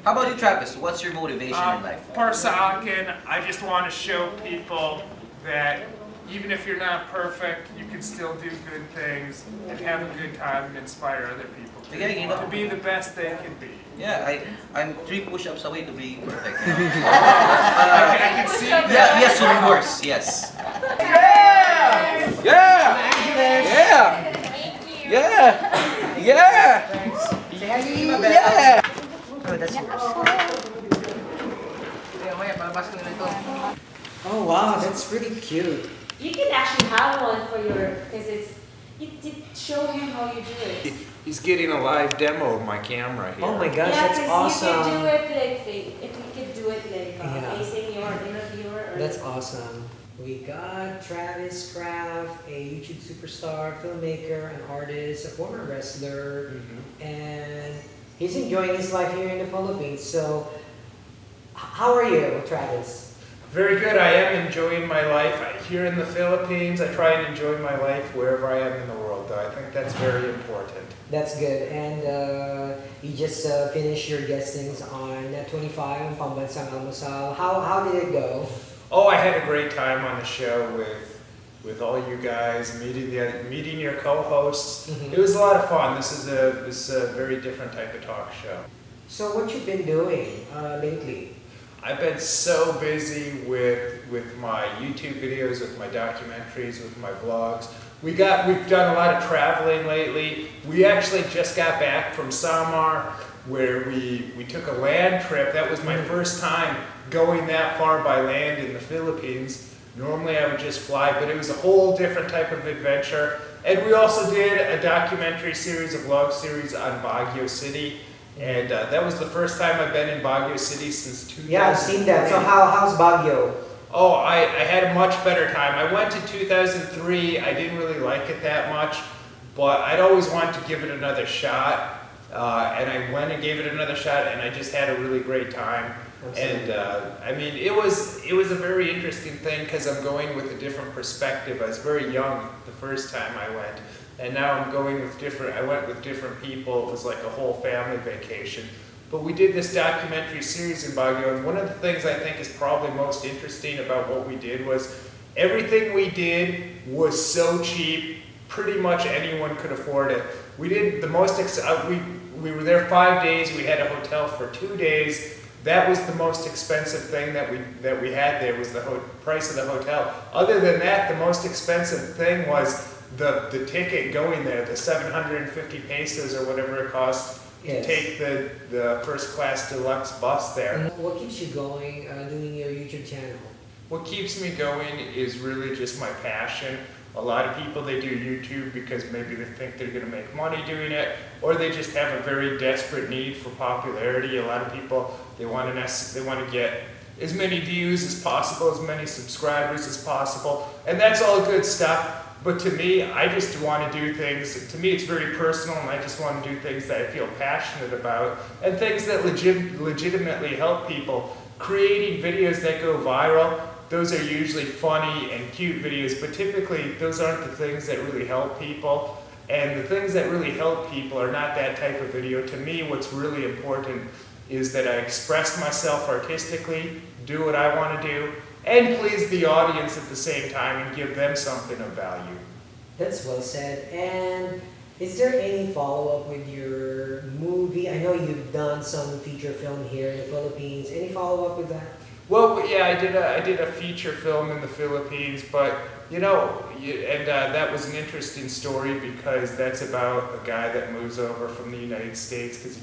How about you, Travis? What's your motivation in life? Para sa akin, I just want to show people that even if you're not perfect, you can still do good things and have a good time and inspire other people to be the best they can be. Yeah, I'm 3 push-ups away to be perfect. I can see that. Yeah, yes, of course, yes. Yeah! Yeah! Yeah! Yeah! Yeah! Oh, that's yours. Oh wow, that's really cute. You can actually have one for your, because it show him how you do it. He's getting a live demo of my camera here. Oh my gosh, Yeah, that's because you awesome. can do it like, if you could do it like Yeah. facing your interviewer. Or That's awesome. We got Travis Kraft, a YouTube superstar, filmmaker, an artist, a former wrestler, and he's enjoying his life here in the Philippines. So, how are you, Travis? Very good. I am enjoying my life here in the Philippines. I try and enjoy my life wherever I am in the world, though. I think that's very important. That's good. And you just finished your guestings on Net 25 and Pambansang Almusal. How did it go? Oh, I had a great time on the show with all you guys, meeting your co-hosts. It was a lot of fun. This is a very different type of talk show. So, what you've been doing lately? I've been so busy with my YouTube videos, with my documentaries, with my vlogs. We've done a lot of traveling lately. We actually just got back from Samar, where we took a land trip. That was my first time going that far by land in the Philippines. Normally I would just fly, but it was a whole different type of adventure. And we also did a documentary series, a vlog series on Baguio City. And that was the first time I've been in Baguio City since 2000. Yeah, I've seen that. So how's Baguio? Oh, I had a much better time. I went to 2003. I didn't really like it that much, but I'd always wanted to give it another shot. And I went and gave it another shot, and I just had a really great time. Absolutely. And I mean, it was a very interesting thing because I'm going with a different perspective. I was very young the first time I went. And now I'm going with I went with different people. It was like a whole family vacation. But we did this documentary series in Baguio, and one of the things I think is probably most interesting about what we did was everything we did was so cheap, pretty much anyone could afford it. We did the most, we were there 5 days, we had a hotel for 2 days. That was the most expensive thing that we had there, was the price of the hotel. Other than that, the most expensive thing was the ticket going there, the 750 pesos or whatever it cost to take the first class deluxe bus there. And what keeps you going doing your YouTube channel? What keeps me going is really just my passion. A lot of people, they do YouTube because maybe they think they're going to make money doing it, or they just have a very desperate need for popularity. A lot of people, they want to get as many views as possible, as many subscribers as possible, and that's all good stuff. But to me, I just want to do things, to me it's very personal, and I just want to do things that I feel passionate about, and things that legitimately help people. Creating videos that go viral, those are usually funny and cute videos, but typically those aren't the things that really help people. And the things that really help people are not that type of video. To me, what's really important is that I express myself artistically, do what I want to do, and please the audience at the same time and give them something of value. That's well said. And is there any follow-up with your movie? I know you've done some feature film here in the Philippines. Any follow-up with that? Well, yeah, I did a feature film in the Philippines, but you know, that was an interesting story because that's about a guy that moves over from the United States because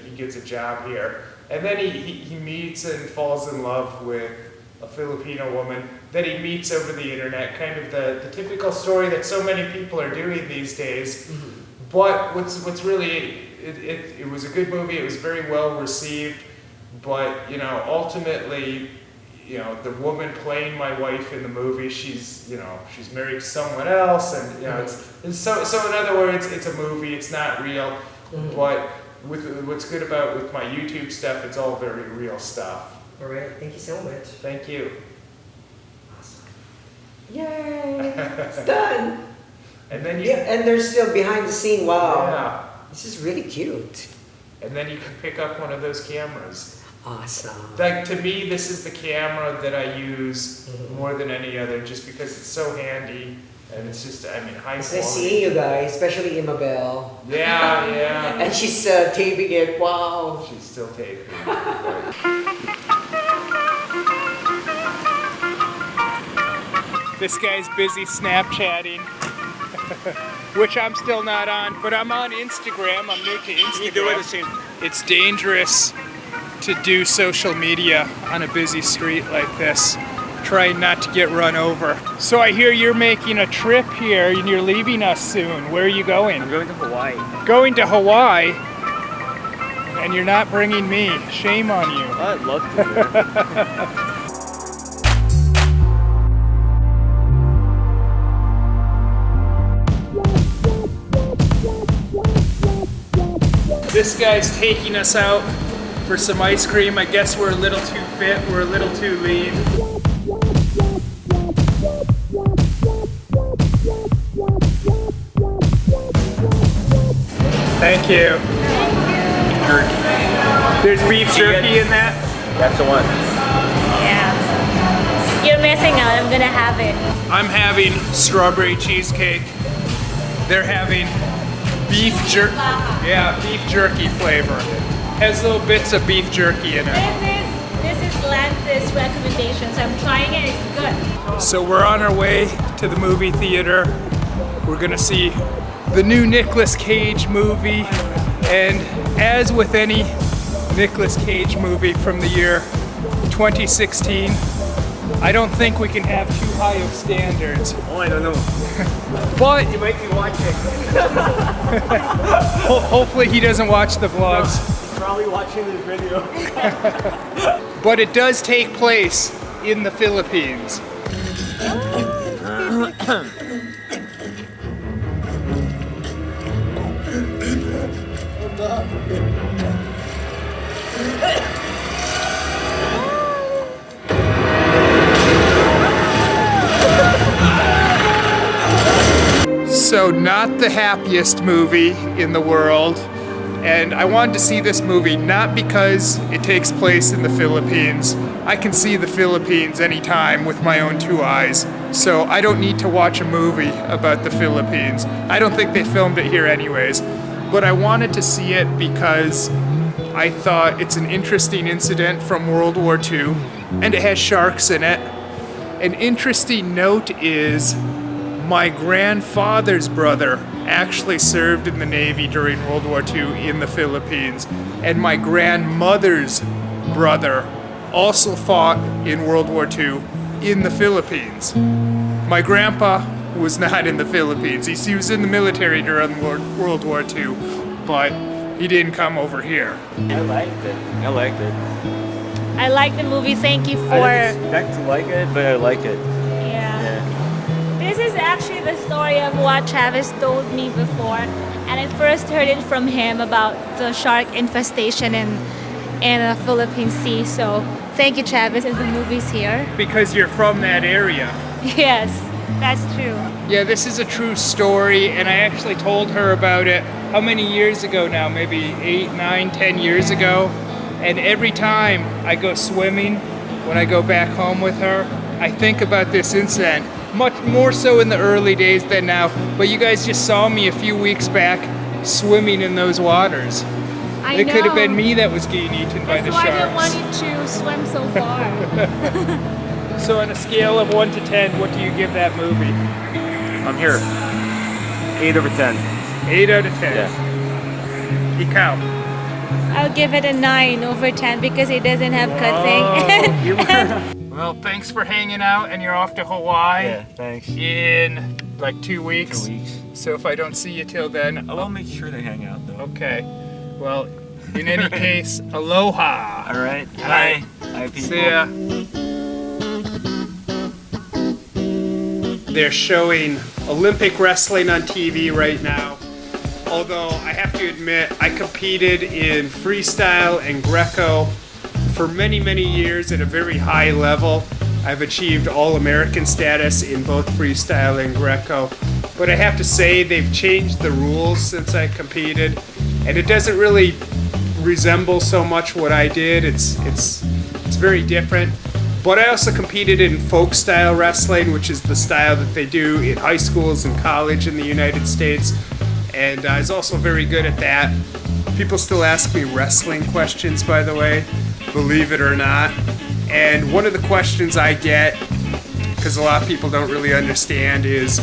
he gets a job here, and then he meets and falls in love with a Filipino woman that he meets over the internet, kind of the typical story that so many people are doing these days. But what's really, it was a good movie, it was very well received, but you know, ultimately, you know, the woman playing my wife in the movie, she's married to someone else, and you know, so in other words, it's a movie, it's not real, but what's good with my YouTube stuff, it's all very real stuff. All right, thank you so much. Thank you. Awesome. Yay! It's done! And then Yeah, and they're still behind the scene. Wow. Yeah. This is really cute. and then you can pick up one of those cameras. Awesome. Like, to me, this is the camera that I use more than any other, just because it's so handy, and it's just, I mean, high It's quality. nice seeing you guys, especially Imabel. Yeah, yeah. And she's taping it. Wow. She's still taping. This guy's busy Snapchatting, which I'm still not on, but I'm on Instagram. I'm new to Instagram. It's dangerous to do social media on a busy street like this, trying not to get run over. So I hear you're making a trip here and you're leaving us soon. Where are you going? I'm going to Hawaii. Going to Hawaii, and you're not bringing me. Shame on you. I'd love to. This guy's taking us out for some ice cream. I guess we're a little too fit, we're a little too lean. Thank you. There's beef jerky in that? That's the one. Yeah. You're missing out. I'm gonna have it. I'm having strawberry cheesecake. They're having beef jerky. Yeah, beef jerky flavor. Has little bits of beef jerky in it. This is Lance's recommendation, so I'm trying it. It's good. So we're on our way to the movie theater. We're gonna see the new Nicolas Cage movie. And as with any Nicolas Cage movie from the year 2016, I don't think we can have too high of standards. Oh, I don't know. But You might be watching. hopefully he doesn't watch the vlogs. He's probably watching this video. But it does take place in the Philippines. So not the happiest movie in the world, and I wanted to see this movie not because it takes place in the Philippines. I can see the Philippines anytime with my own two eyes, so I don't need to watch a movie about the Philippines. I don't think they filmed it here anyways, but I wanted to see it because I thought it's an interesting incident from World War II, and it has sharks in it. An interesting note is my grandfather's brother actually served in the Navy during World War II in the Philippines, and my grandmother's brother also fought in World War II in the Philippines. My grandpa was not in the Philippines. He was in the military during World War II, but he didn't come over here. I liked it. I liked it. I like the movie. Thank you I for. didn't expect to like it, but I like it. Yeah. Yeah. This is actually the story of what Travis told me before, and I first heard it from him about the shark infestation in the Philippine Sea. So thank you, Travis, and the movie's here. Because you're from that area. Yes, that's true. Yeah, this is a true story, and I actually told her about it how many years ago now? Maybe 8, 9, 10 years ago. And every time I go swimming, when I go back home with her, I think about this incident. Much more so in the early days than now. But you guys just saw me a few weeks back swimming in those waters. I It know. could have been me that was getting eaten by the That's why I don't want sharks. you to swim so far. So on a scale of 1 to 10, what do you give that movie? I'm here. 8 over 10. 8 out of 10. Yeah. Ikaw. I'll give it a 9 over 10 because it doesn't have cussing. Well, thanks for hanging out, and you're off to Hawaii Yeah, thanks. in like 2 weeks. 2 weeks. So if I don't see you till then, I will make sure to hang out though. okay. Well, in any case, aloha. All right. Bye. Bye, people. See ya. They're showing Olympic wrestling on TV right now. Although I have to admit, I competed in freestyle and Greco for many, many years at a very high level. I've achieved All-American status in both freestyle and Greco. But I have to say, they've changed the rules since I competed, and it doesn't really resemble so much what I did. It's very different. But I also competed in folk style wrestling, which is the style that they do in high schools and college in the United States. And I was also very good at that. People still ask me wrestling questions, by the way, believe it or not. And one of the questions I get, because a lot of people don't really understand, is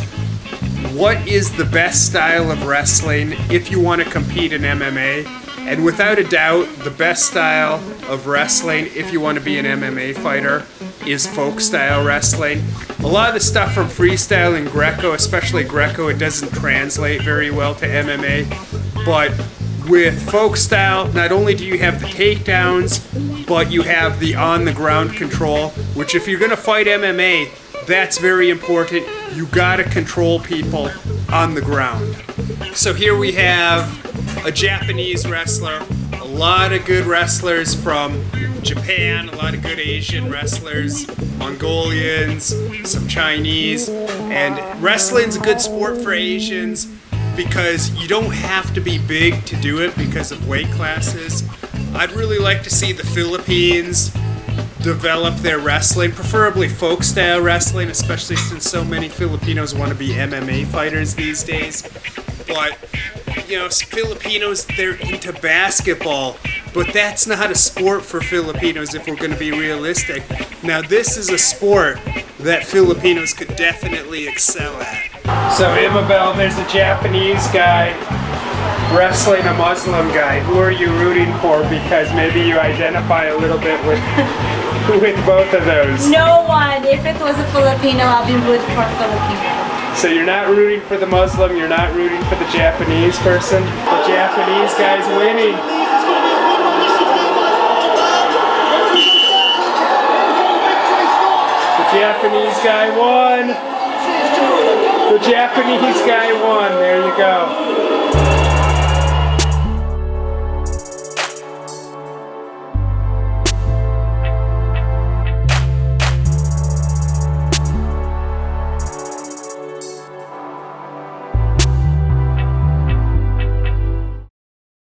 what is the best style of wrestling if you want to compete in MMA? And without a doubt, the best style of wrestling if you want to be an MMA fighter is folk style wrestling. A lot of the stuff from freestyle and Greco, especially Greco, it doesn't translate very well to MMA. But with folk style, not only do you have the takedowns, but you have the on-the-ground control, which if you're going to fight MMA, that's very important. You got to control people on the ground. So here we have a Japanese wrestler, a lot of good wrestlers from Japan, a lot of good Asian wrestlers, Mongolians, some Chinese, and wrestling's a good sport for Asians because you don't have to be big to do it because of weight classes. I'd really like to see the Philippines develop their wrestling, preferably folk style wrestling, especially since so many Filipinos want to be MMA fighters these days. But you know, Filipinos, they're into basketball, but that's not a sport for Filipinos if we're going to be realistic. Now, this is a sport that Filipinos could definitely excel at. So, Imabel, there's a Japanese guy wrestling a Muslim guy. Who are you rooting for? Because maybe you identify a little bit with both of those. No one. If it was a Filipino, I'll be rooting for Filipino. So you're not rooting for the Muslim, you're not rooting for the Japanese person? The Japanese guy's winning. The Japanese guy won. The Japanese guy won. There you go.